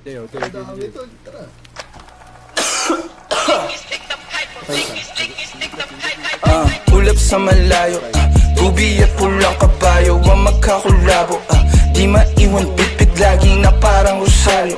Ang dami tol, tara. Ulap sa malayo, tubi at pulang kabayo ang magkakulabo. Di maiwan pitpit lagi na parang rosaryo.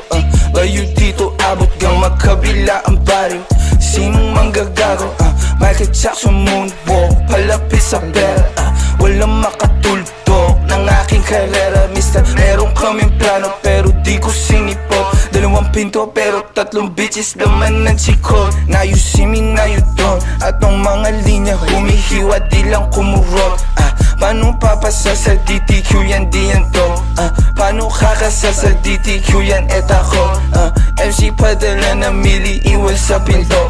Layo dito abot gang magkabila ang baryo. Sinong manggagago? Michael Jackson moonwalk, palapit sa pera. Walang makatultok ng aking karera. Mister, meron kaming plano pero di ko sinipot. Dalawang pinto pero tatlong bitches laman ng chikot. Now you see me, now you don't. At ang mga linya humihiwa di lang kumurot. Paano papasa sa DTQ yan di yan to? Paano kakasa sa DTQ yan et ako? MC padala na mili iwan sa pinto.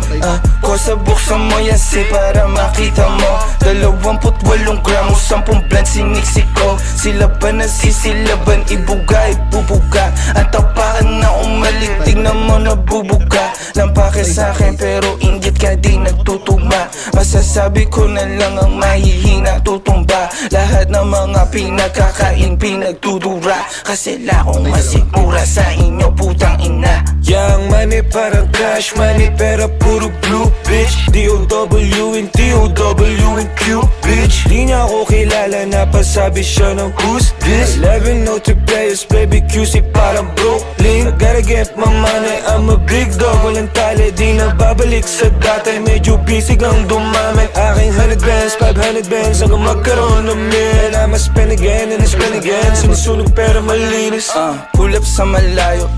Kosa buksan mo yan si para makita mo. 28 gramo, 10 blunt siniksik ko. Sila ba nasisilaban, ibuga, ibubuga. Ang tapaan na umalik, tignan mo nabubuga. Lampake sa'kin pero inggit ka di nagtutugma. Masasabi ko na lang ang mahihina tutumba. Lahat ng mga pinagkakain pinagtudura. Kasi lakong masigura sa inyo putang ina. Young money parang cash money pero puro blue bitch. D-O-W and D-O-W and Q bitch. Di niya ako kilala na pasabi siya ng who's this. 11 no3 players baby QC parang Brooklyn. Gotta get my money, I'm a big dog. Walang tali di na babalik sa dati. Medyo busy kang dumami. Aking 100 bands, 500 bands hanggang magkaroon ng mil. And I'ma spend again and I spend again. Sinusunog pero malinis. Pull up sa malayo,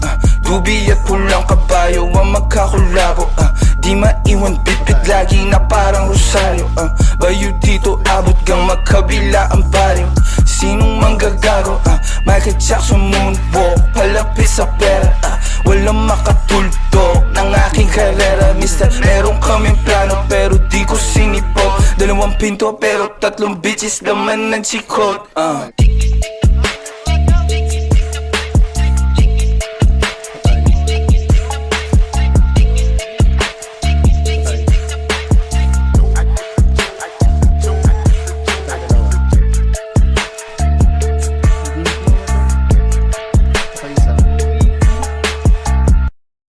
tubi at pulang kabayo ang magkakulabo. Di maiwan bitbit lagi na parang rosaryo. Bayo dito abot gang magkabila ang baryo. Sinong manggagago? Michael Jackson moonwalk, palapit sa pera. Walang makatultok ng aking karera. Mister, meron kaming plano pero di ko sinipot. Dalawang pinto pero tatlong bitches laman ng chikot.